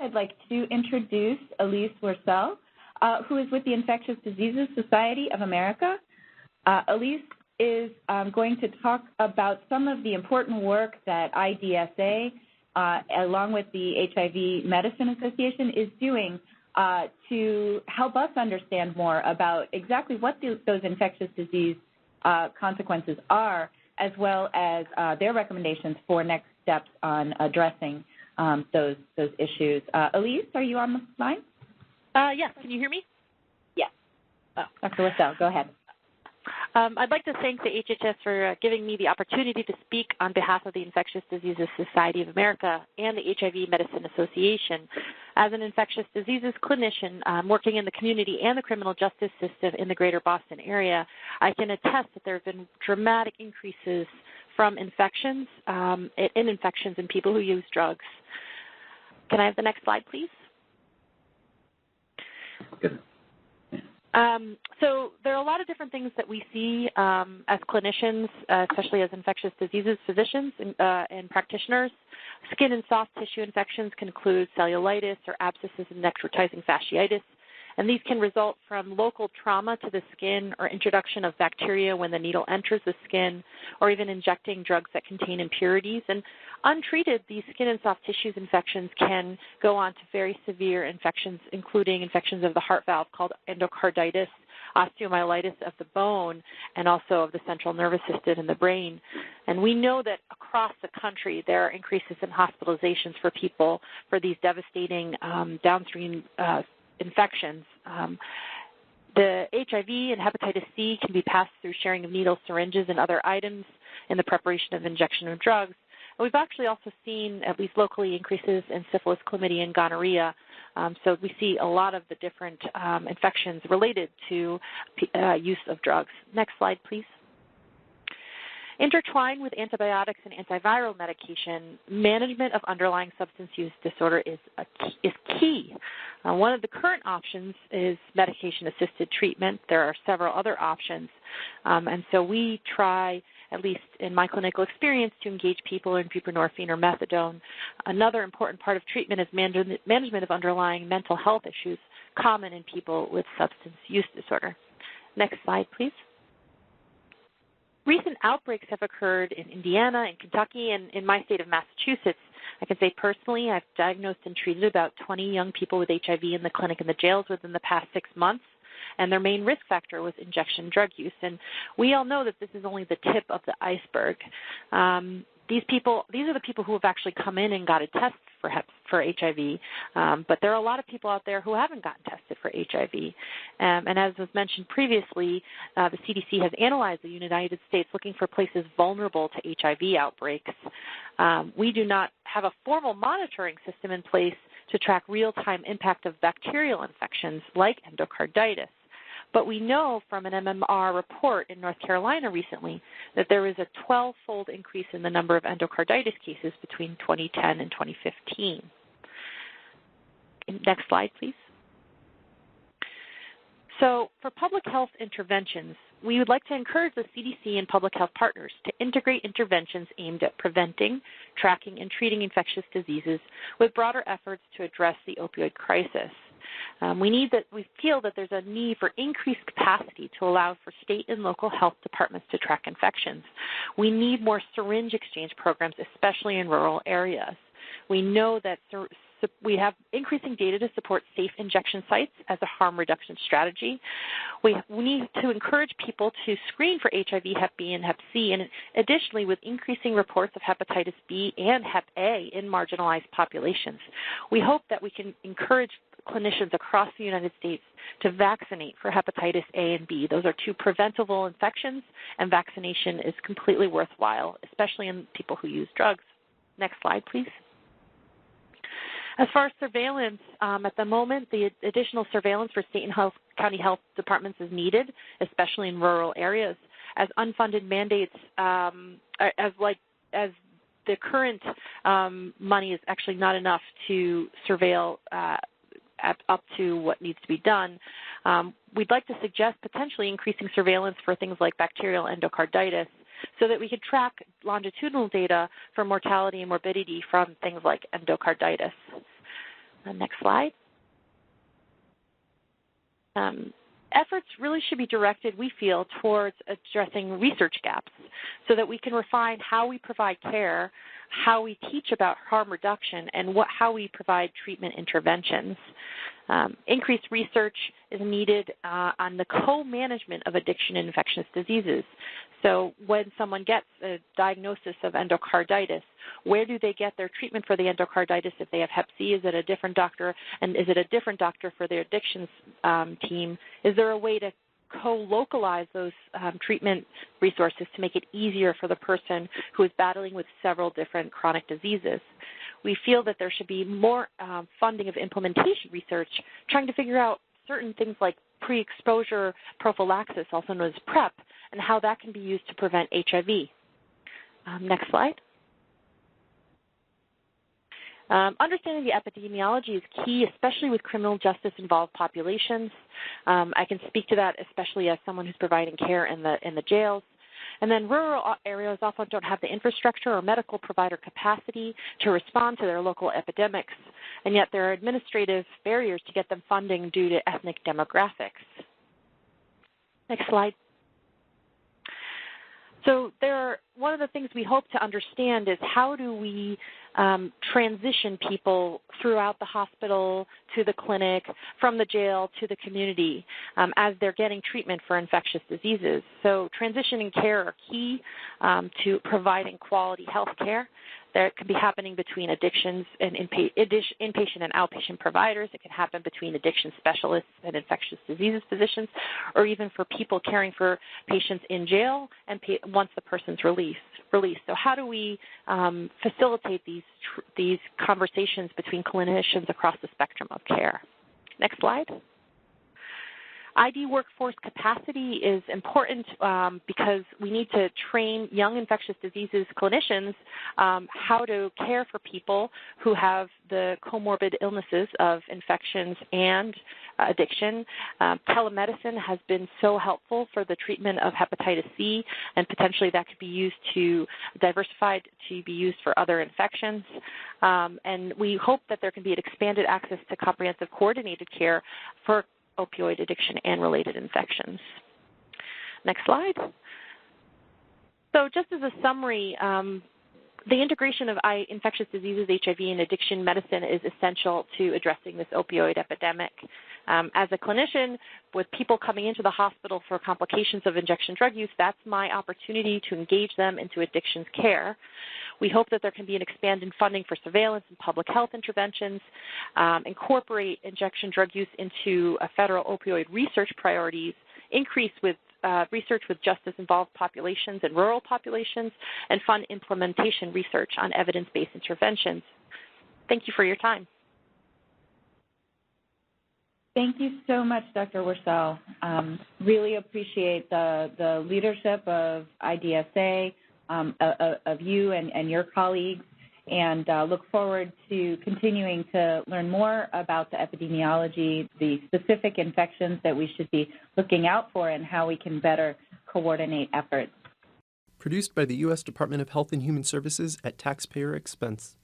I'd like to introduce Alysse Wurcel, who is with the Infectious Diseases Society of America. Alysse is going to talk about some of the important work that IDSA, along with the HIV Medicine Association, is doing to help us understand more about exactly what those infectious disease consequences are, as well as their recommendations for next steps on addressing those issues. Alysse, are you on the line? Yes. Can you hear me? Yes. Dr. Wurcel, go ahead. I'd like to thank the HHS for giving me the opportunity to speak on behalf of the Infectious Diseases Society of America and the HIV Medicine Association. As an infectious diseases clinician working in the community and the criminal justice system in the greater Boston area, I can attest that there have been dramatic increases from infections in people who use drugs. Can I have the next slide, please? Good. So there are a lot of different things that we see as clinicians, especially as infectious diseases physicians and practitioners. Skin and soft tissue infections can include cellulitis or abscesses and necrotizing fasciitis, and these can result from local trauma to the skin or introduction of bacteria when the needle enters the skin, or even injecting drugs that contain impurities. And untreated, these skin and soft tissues infections can go on to very severe infections, including infections of the heart valve called endocarditis, osteomyelitis of the bone, and also of the central nervous system and the brain. And we know that across the country there are increases in hospitalizations for people for these devastating downstream infections. The HIV and hepatitis C can be passed through sharing of needles, syringes, and other items in the preparation of injection of drugs. And we've actually also seen, at least locally, increases in syphilis, chlamydia, and gonorrhea. So we see a lot of the different infections related to use of drugs. Next slide, please. Intertwined with antibiotics and antiviral medication, management of underlying substance use disorder is key. One of the current options is medication-assisted treatment. There are several other options. And so we try, at least in my clinical experience, to engage people in buprenorphine or methadone. Another important part of treatment is management of underlying mental health issues common in people with substance use disorder. Next slide, please. Recent outbreaks have occurred in Indiana and Kentucky, and in my state of Massachusetts. I can say personally I've diagnosed and treated about 20 young people with HIV in the clinic and the jails within the past 6 months, and their main risk factor was injection drug use. And we all know that this is only the tip of the iceberg. These are the people who have actually come in and got a test for HIV, but there are a lot of people out there who haven't gotten tested for HIV. And as was mentioned previously, the CDC has analyzed the United States looking for places vulnerable to HIV outbreaks. We do not have a formal monitoring system in place to track real-time impact of bacterial infections like endocarditis. But we know from an MMR report in North Carolina recently that there is a 12-fold increase in the number of endocarditis cases between 2010 and 2015. Next slide, please. So for public health interventions, we would like to encourage the CDC and public health partners to integrate interventions aimed at preventing, tracking, and treating infectious diseases with broader efforts to address the opioid crisis. We feel that there's a need for increased capacity to allow for state and local health departments to track infections. We need more syringe exchange programs, especially in rural areas. We know that we have increasing data to support safe injection sites as a harm reduction strategy. We need to encourage people to screen for HIV, Hep B, and Hep C, and additionally with increasing reports of hepatitis B and Hep A in marginalized populations. We hope that we can encourage clinicians across the United States to vaccinate for hepatitis A and B. Those are two preventable infections, and vaccination is completely worthwhile, especially in people who use drugs. Next slide, please. As far as surveillance, at the moment, the additional surveillance for state and county health departments is needed, especially in rural areas, as unfunded mandates, as the current money is actually not enough to surveil up to what needs to be done. We'd like to suggest potentially increasing surveillance for things like bacterial endocarditis so that we could track longitudinal data for mortality and morbidity from things like endocarditis. Next slide. Efforts really should be directed, we feel, towards addressing research gaps so that we can refine how we provide care, how we teach about harm reduction, and how we provide treatment interventions. Increased research is needed on the co-management of addiction and infectious diseases. So when someone gets a diagnosis of endocarditis, where do they get their treatment for the endocarditis? If they have Hep C, is it a different doctor? And is it a different doctor for their addictions team? Is there a way to co-localize those treatment resources to make it easier for the person who is battling with several different chronic diseases? We feel that there should be more funding of implementation research, trying to figure out certain things like pre-exposure prophylaxis, also known as PrEP, and how that can be used to prevent HIV. Next slide. Understanding the epidemiology is key, especially with criminal justice-involved populations. I can speak to that, especially as someone who's providing care in the jails. And then rural areas often don't have the infrastructure or medical provider capacity to respond to their local epidemics, and yet there are administrative barriers to get them funding due to ethnic demographics. Next slide. So one of the things we hope to understand is how do we transition people throughout the hospital to the clinic, from the jail to the community as they're getting treatment for infectious diseases. So transition and care are key to providing quality health care. That can be happening between addictions and inpatient and outpatient providers. It can happen between addiction specialists and infectious diseases physicians, or even for people caring for patients in jail and once the person's released. So how do we facilitate these conversations between clinicians across the spectrum of care? Next slide. ID workforce capacity is important because we need to train young infectious diseases clinicians how to care for people who have the comorbid illnesses of infections and addiction. Telemedicine has been so helpful for the treatment of hepatitis C, and potentially that could be used diversified to be used for other infections. And we hope that there can be an expanded access to comprehensive coordinated care for opioid addiction and related infections. Next slide. So just as a summary, the integration of infectious diseases, HIV, and addiction medicine is essential to addressing this opioid epidemic. As a clinician, with people coming into the hospital for complications of injection drug use, that's my opportunity to engage them into addictions care. We hope that there can be an expanded funding for surveillance and public health interventions, incorporate injection drug use into federal opioid research priorities, increase with research with justice-involved populations and rural populations, and fund implementation research on evidence-based interventions. Thank you for your time. Thank you so much, Dr. Wurcel. Really appreciate the leadership of IDSA, of you and your colleagues, and look forward to continuing to learn more about the epidemiology, the specific infections that we should be looking out for, and how we can better coordinate efforts. Produced by the U.S. Department of Health and Human Services at taxpayer expense.